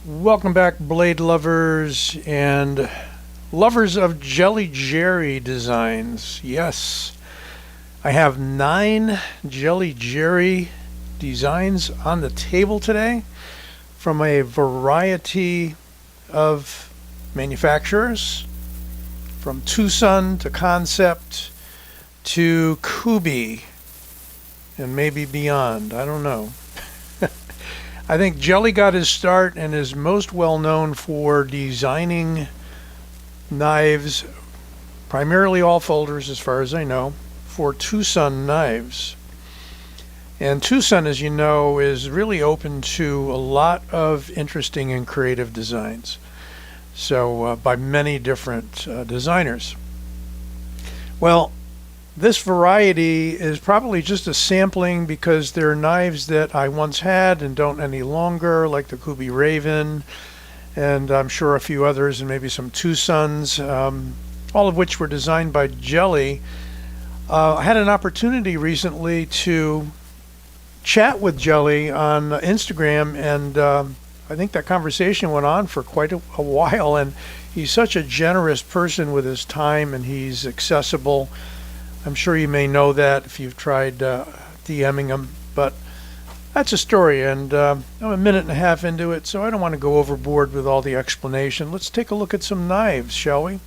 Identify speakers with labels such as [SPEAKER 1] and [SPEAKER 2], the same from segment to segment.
[SPEAKER 1] Welcome back, blade lovers and lovers of Jelly Jerry designs. Yes, I have 9 Jelly Jerry designs on the table today from a variety of manufacturers, from Twosun to Kansept to Kubey and maybe beyond. I don't know. I think Jelly got his start and is most well known for designing knives, primarily all folders as far as I know, for Twosun knives. And Twosun, as you know, is really open to a lot of interesting and creative designs. So by many different designers. Well, this variety is probably just a sampling because there are knives that I once had and don't any longer, like the Kubey Raven, and I'm sure a few others, and maybe some Twosuns, all of which were designed by Jelly. I had an opportunity recently to chat with Jelly on Instagram, and I think that conversation went on for quite a while, and he's such a generous person with his time, and he's accessible. I'm sure you may know that if you've tried DMing him, but that's a story, and I'm a minute and a half into it, so I don't want to go overboard with all the explanation. Let's take a look at some knives, shall we? I'm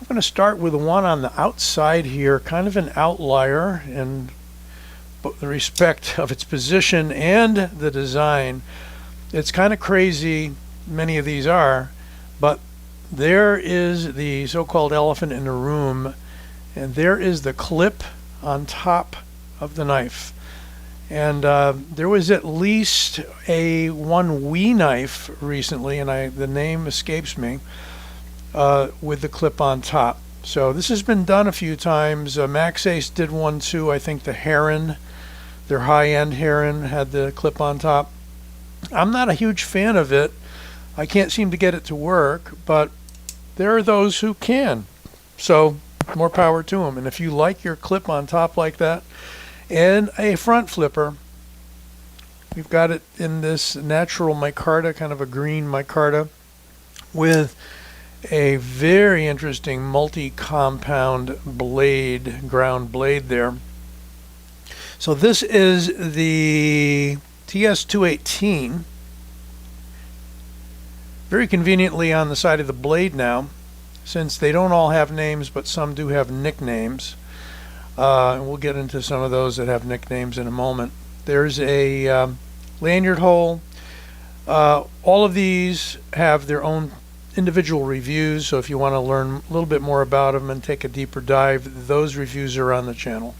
[SPEAKER 1] going to start with the one on the outside here, kind of an outlier in the respect of its position and the design. It's kind of crazy, many of these are, but there is the so-called elephant in the room. And there is the clip on top of the knife. And there was at least one Wii knife recently, and the name escapes me, with the clip on top. So this has been done a few times. Max Ace did one too. I think the Heron, their high-end Heron, had the clip on top. I'm not a huge fan of it. I can't seem to get it to work, but there are those who can. So more power to them. And if you like your clip on top like that and a front flipper, we've got it in this natural micarta, kind of a green micarta, with a very interesting multi-compound blade, ground blade there. So this is the TS218, very conveniently on the side of the blade now, since they don't all have names, but some do have nicknames. And we'll get into some of those that have nicknames in a moment. There's a lanyard hole. All of these have their own individual reviews, so if you want to learn a little bit more about them and take a deeper dive, those reviews are on the channel.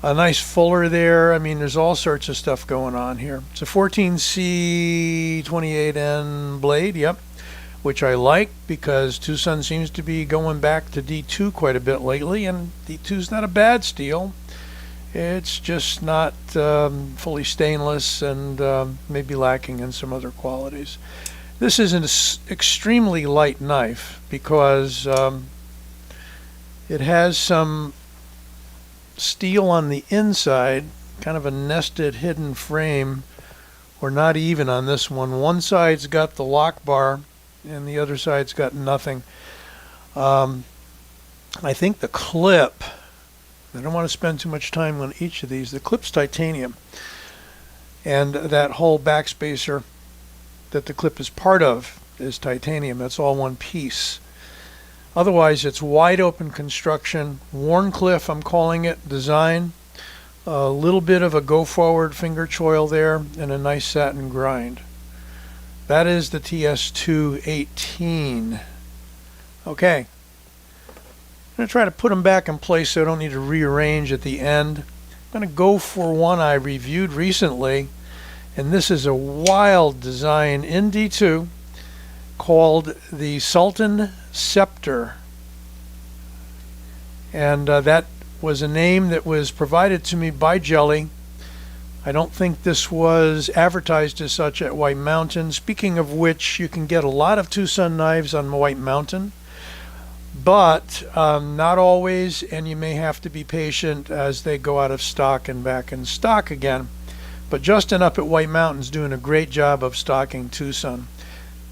[SPEAKER 1] A nice fuller there. I mean, there's all sorts of stuff going on here. It's a 14C28N blade, yep, which I like because Twosun seems to be going back to D2 quite a bit lately, and D2's not a bad steel. It's just not fully stainless and maybe lacking in some other qualities. This is an extremely light knife because it has some steel on the inside, kind of a nested hidden frame, or not even on this one. One side's got the lock bar and the other side's got nothing. I think the clip, I don't want to spend too much time on each of these. The clip's titanium, and that whole backspacer that the clip is part of is titanium. That's all one piece. Otherwise, it's wide open construction, Warncliffe, I'm calling it, design. A little bit of a go forward finger choil there, and a nice satin grind. That is the TS218. Okay. I'm going to try to put them back in place so I don't need to rearrange at the end. I'm going to go for one I reviewed recently, and this is a wild design in D2 called the Sultan Scepter. And that was a name that was provided to me by Jelly. I don't think this was advertised as such at White Mountain. Speaking of which, you can get a lot of Twosun knives on White Mountain, but not always, and you may have to be patient as they go out of stock and back in stock again. But Justin up at White Mountain's doing a great job of stocking Twosun.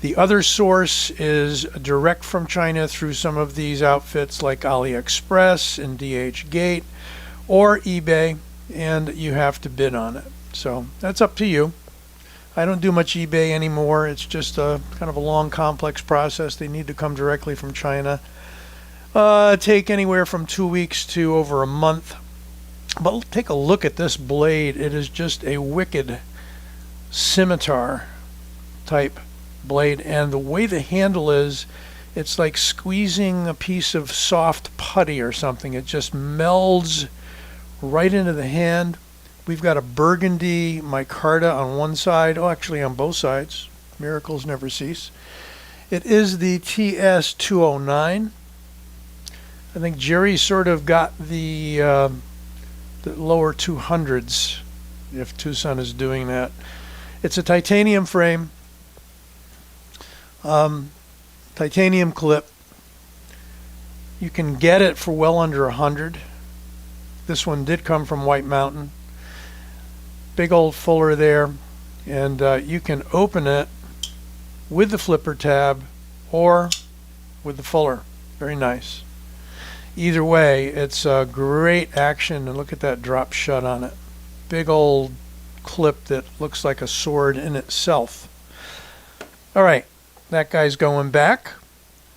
[SPEAKER 1] The other source is direct from China through some of these outfits like AliExpress and DHgate or eBay, and you have to bid on it. So that's up to you. I don't do much eBay anymore. It's just a kind of a long, complex process. They need to come directly from China. Take anywhere from 2 weeks to over a month. But take a look at this blade. It is just a wicked scimitar type blade, and the way the handle is, it's like squeezing a piece of soft putty or something. It just melds right into the hand. We've got a burgundy micarta on one side, oh actually on both sides. Miracles never cease. It is the TS209. I think Jerry sort of got the lower 200s, if Twosun is doing that. It's a titanium frame, titanium clip. You can get it for well under 100. This one did come from White Mountain. Big old fuller there, and you can open it with the flipper tab or with the fuller. Very nice. Either way, it's a great action, and look at that drop shut on it. Big old clip that looks like a sword in itself. All right, that guy's going back.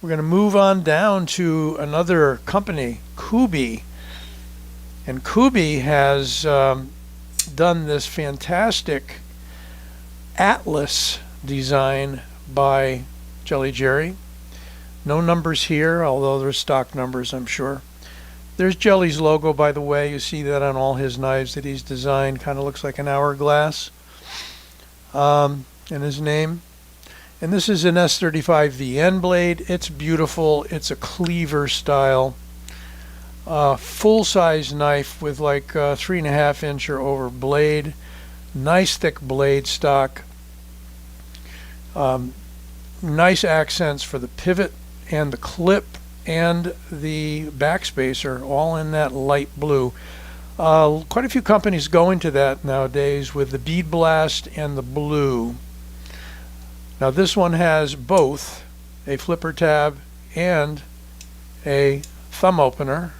[SPEAKER 1] We're going to move on down to another company, Kubey. And Kubey has done this fantastic Atlas design by Jelly Jerry. No numbers here, although there's stock numbers, I'm sure. There's Jelly's logo, by the way. You see that on all his knives that he's designed. Kind of looks like an hourglass. And his name. And this is an S35 VN blade. It's beautiful. It's a cleaver style. Full-size knife with like 3.5 inch or over blade. Nice thick blade stock. Nice accents for the pivot and the clip and the backspacer, all in that light blue. Quite a few companies go into that nowadays with the bead blast and the blue. Now this one has both a flipper tab and a thumb opener,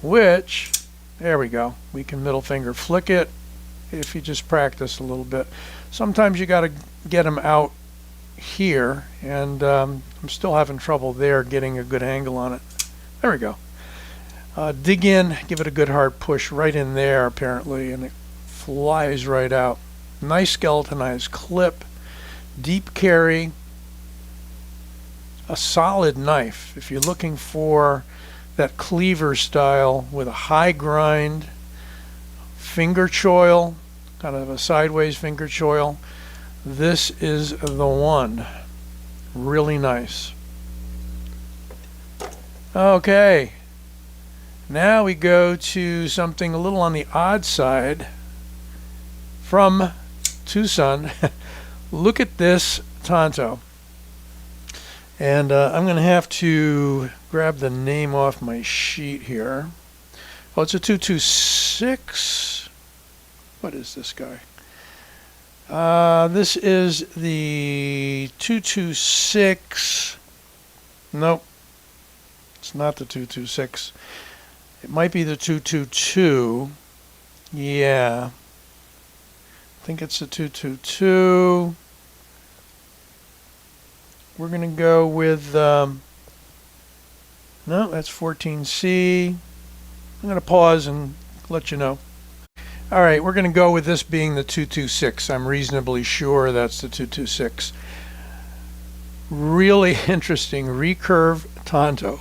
[SPEAKER 1] which, there we go, we can middle finger flick it if you just practice a little bit. Sometimes you got to get them out here, and I'm still having trouble there getting a good angle on it. There we go. Dig in, give it a good hard push right in there apparently, and it flies right out. Nice skeletonized clip, deep carry, a solid knife. If you're looking for that cleaver style with a high grind, finger choil, kind of a sideways finger choil, this is the one. Really nice. Okay, now we go to something a little on the odd side from Twosun. Look at this Tonto. And I'm going to have to grab the name off my sheet here. Oh, it's a 226. What is this guy? This is the 226. Nope. It's not the 226. It might be the 222. Yeah. I think it's the 222. We're going to go with, no, that's 14C. I'm going to pause and let you know. All right, we're going to go with this being the 226. I'm reasonably sure that's the 226. Really interesting recurve Tonto.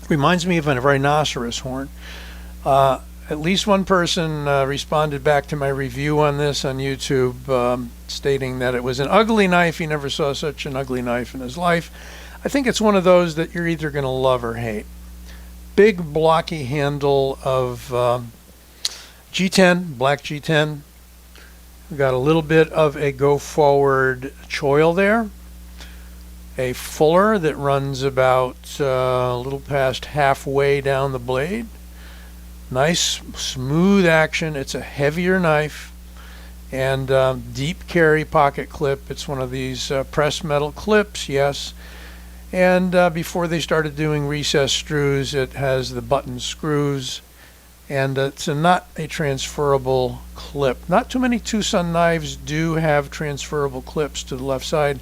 [SPEAKER 1] Reminds me of a rhinoceros horn. At least one person responded back to my review on this on YouTube, stating that it was an ugly knife. He never saw such an ugly knife in his life. I think it's one of those that you're either going to love or hate. Big blocky handle of G10, black G10. We've got a little bit of a go forward choil there. A fuller that runs about a little past halfway down the blade. Nice smooth action. It's a heavier knife, And deep carry pocket clip. It's one of these pressed metal clips, yes. And before they started doing recessed screws, it has the button screws. And it's not a transferable clip. Not too many Twosun knives do have transferable clips to the left side.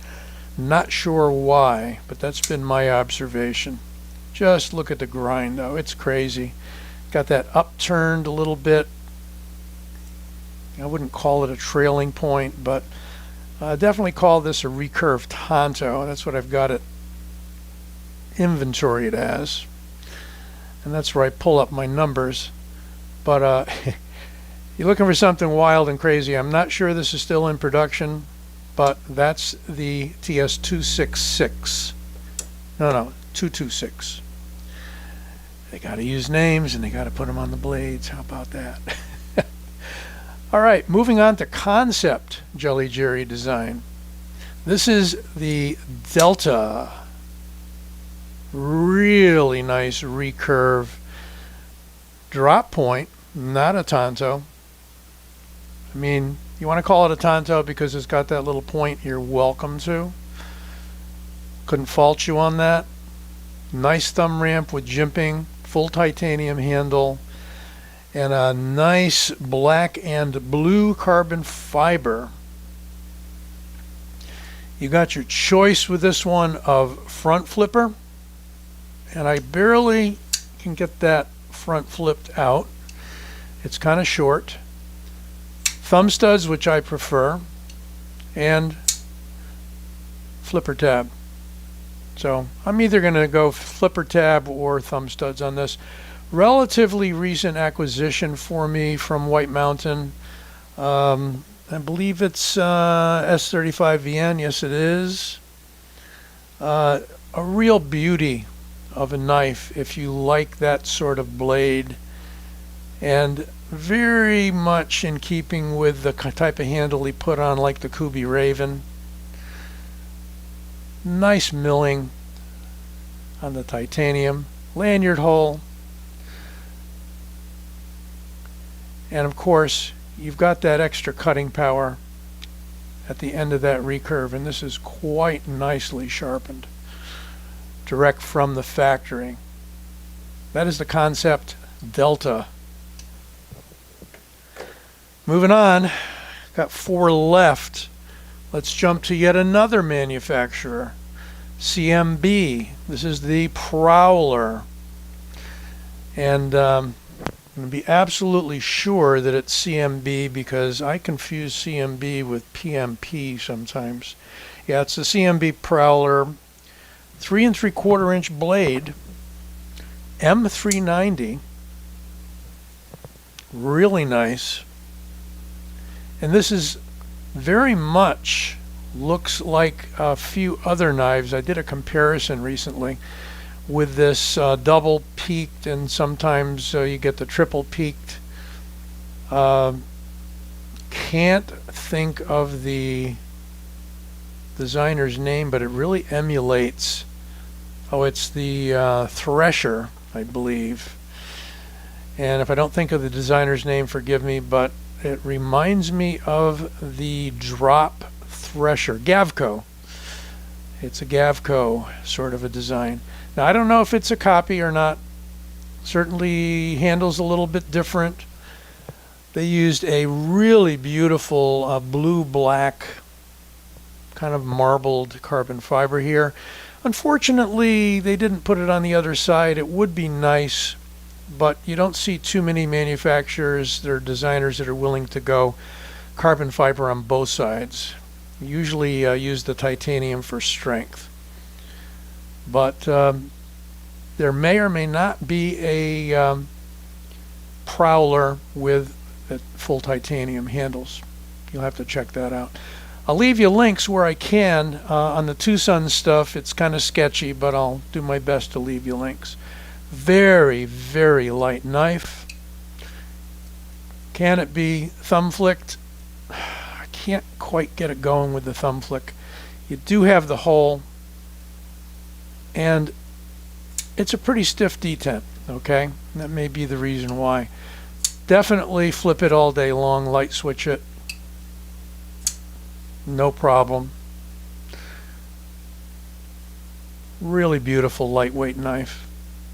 [SPEAKER 1] Not sure why, but that's been my observation. Just look at the grind though, it's crazy. Got that upturned a little bit. I wouldn't call it a trailing point, but definitely call this a recurved Tanto. That's what I've got it inventoried as. And that's where I pull up my numbers. But you're looking for something wild and crazy. I'm not sure this is still in production, but that's the TS266. No, 226. They got to use names and they got to put them on the blades. How about that? All right, moving on to Kansept Jelly Jerry design. This is the Delta. Really nice recurve drop point, not a Tanto. I mean, you want to call it a Tanto because it's got that little point, you're welcome to. Couldn't fault you on that. Nice thumb ramp with jimping, full titanium handle, and a nice black and blue carbon fiber. You got your choice with this one of front flipper, and I barely can get that front flipped out. It's kind of short. Thumb studs, which I prefer, and flipper tab. So I'm either going to go flipper tab or thumb studs on this. Relatively recent acquisition for me from White Mountain. I believe it's S35VN. Yes, it is. A real beauty of a knife if you like that sort of blade, and very much in keeping with the type of handle he put on, like the Kubey Raven. Nice milling on the titanium, lanyard hole, and of course you've got that extra cutting power at the end of that recurve, and this is quite nicely sharpened direct from the factory. That is the Kansept Delta. Moving on, got 4 left. Let's jump to yet another manufacturer, CMB. This is the Prowler. And I'm going to be absolutely sure that it's CMB because I confuse CMB with PMP sometimes. Yeah, it's the CMB Prowler 3 3/4 inch blade, M390. Really nice. And this is very much looks like a few other knives. I did a comparison recently with this double peaked, and sometimes you get the triple peaked. Can't think of the designer's name, but it really emulates. Oh, it's the Thresher, I believe. And if I don't think of the designer's name, forgive me, but it reminds me of the Drop Thresher, Gavco. It's a Gavco sort of a design. Now, I don't know if it's a copy or not. Certainly handles a little bit different. They used a really beautiful blue-black kind of marbled carbon fiber here. Unfortunately, they didn't put it on the other side. It would be nice, but you don't see too many manufacturers or designers that are willing to go carbon fiber on both sides. Usually use the titanium for strength. But there may or may not be a Prowler with full titanium handles. You'll have to check that out. I'll leave you links where I can on the Twosun stuff. It's kind of sketchy, but I'll do my best to leave you links. Very, very light knife. Can it be thumb flicked? I can't quite get it going with the thumb flick. You do have the hole, and it's a pretty stiff detent, okay? That may be the reason why. Definitely flip it all day long, light switch it. no problem. Really beautiful lightweight knife.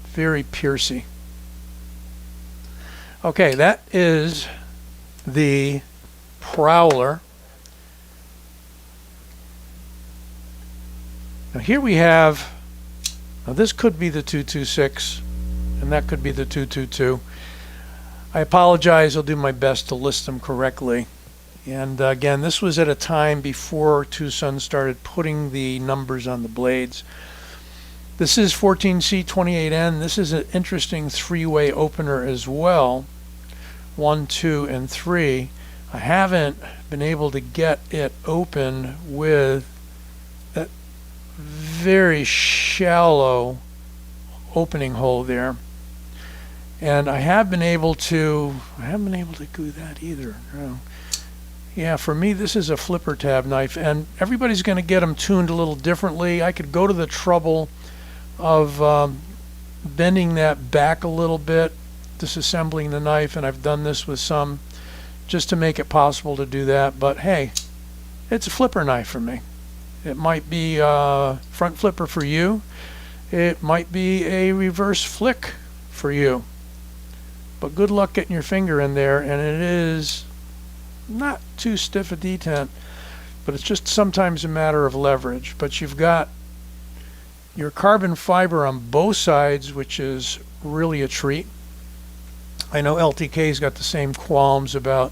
[SPEAKER 1] Very piercy. Okay, that is the Prowler. Now here we have, now this could be the 226 and that could be the 222. I apologize, I'll do my best to list them correctly. And again, this was at a time before Twosun started putting the numbers on the blades. This is 14C28N. This is an interesting three-way opener as well. 1, 2, and 3. I haven't been able to get it open with that very shallow opening hole there. And I haven't been able to do that either. No. Yeah, for me this is a flipper tab knife, and everybody's going to get them tuned a little differently. I could go to the trouble of bending that back a little bit, disassembling the knife, and I've done this with some just to make it possible to do that. But hey, it's a flipper knife for me. It might be a front flipper for you. It might be a reverse flick for you. But good luck getting your finger in there, and it is not too stiff a detent, but it's just sometimes a matter of leverage. But you've got your carbon fiber on both sides, which is really a treat. I know LTK's got the same qualms about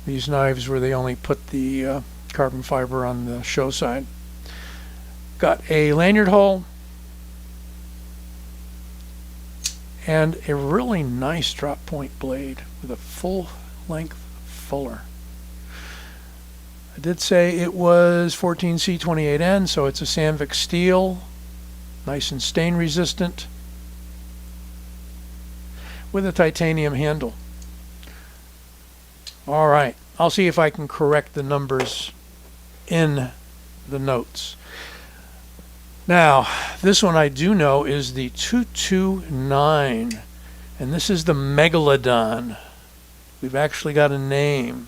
[SPEAKER 1] these knives where they only put the carbon fiber on the show side. Got a lanyard hole and a really nice drop point blade with a full length fuller. I did say it was 14C28N, so it's a Sandvik steel, nice and stain resistant, with a titanium handle. All right, I'll see if I can correct the numbers in the notes. Now, this one I do know is the 229, and this is the Megalodon. We've actually got a name.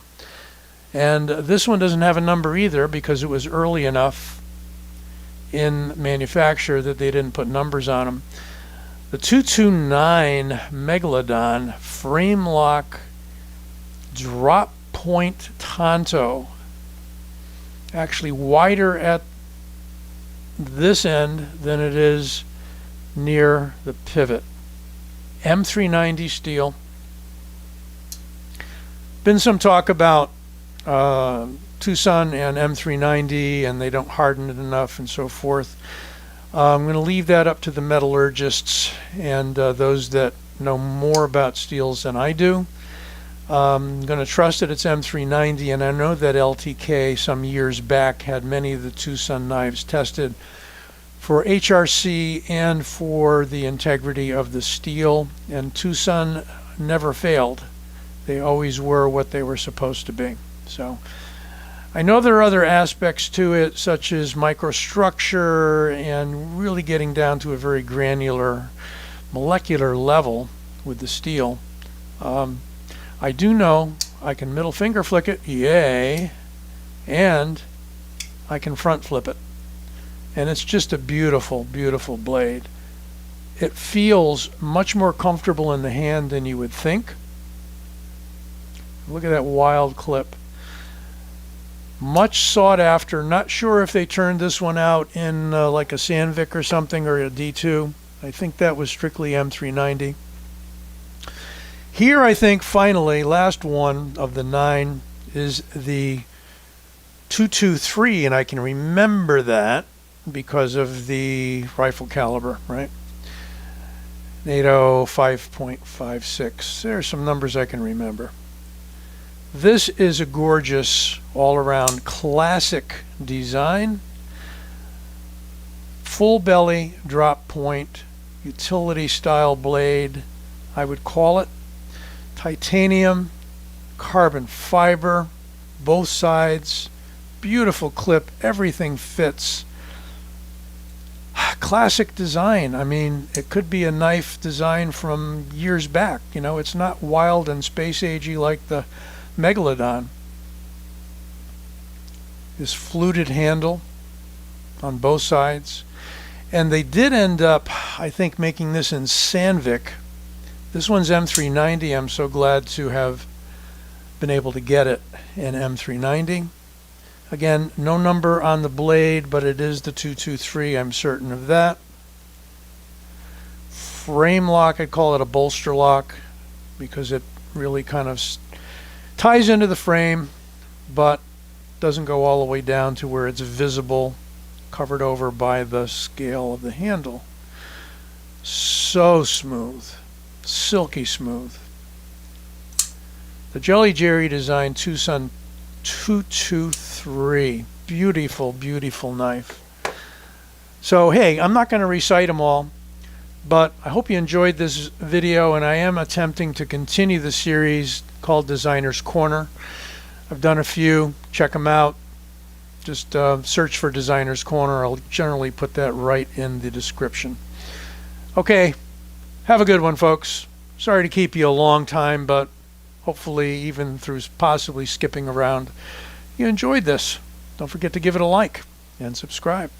[SPEAKER 1] And this one doesn't have a number either because it was early enough in manufacture that they didn't put numbers on them. The 229 Megalodon frame lock drop point tanto, actually wider at this end than it is near the pivot. M390 steel. Been some talk about Twosun and M390, and they don't harden it enough and so forth. I'm going to leave that up to the metallurgists and those that know more about steels than I do. I'm going to trust that it's M390, and I know that LTK some years back had many of the Twosun knives tested for HRC and for the integrity of the steel, and Twosun never failed. They always were what they were supposed to be. So I know there are other aspects to it, such as microstructure and really getting down to a very granular molecular level with the steel. I do know I can middle finger flick it, yay, and I can front flip it. And it's just a beautiful, beautiful blade. It feels much more comfortable in the hand than you would think. Look at that wild clip. Much sought after. Not sure if they turned this one out in like a Sandvik or something, or a D2. I think that was strictly M390. Here I think finally, last one of the 9 is the 223, and I can remember that because of the rifle caliber, right? NATO 5.56. There are some numbers I can remember. This is a gorgeous all-around classic design. Full belly drop point, utility style blade, I would call it. Titanium, carbon fiber, both sides, beautiful clip, everything fits. Classic design. I mean, it could be a knife design from years back. You know, it's not wild and space agey like the Megalodon. this fluted handle on both sides. And they did end up, I think, making this in Sandvik. This one's M390. I'm so glad to have been able to get it in M390. Again, no number on the blade, but it is the 223. I'm certain of that. Frame lock, I'd call it a bolster lock because it really kind of ties into the frame, but doesn't go all the way down to where it's visible, covered over by the scale of the handle. So smooth, silky smooth. The Jelly Jerry Design Twosun 223. Beautiful, beautiful knife. So hey, I'm not going to recite them all, but I hope you enjoyed this video, and I am attempting to continue the series called Designer's Corner. I've done a few. Check them out. Just search for Designer's Corner. I'll generally put that right in the description. Okay, have a good one, folks. Sorry to keep you a long time, but hopefully, even through possibly skipping around, you enjoyed this. Don't forget to give it a like and subscribe.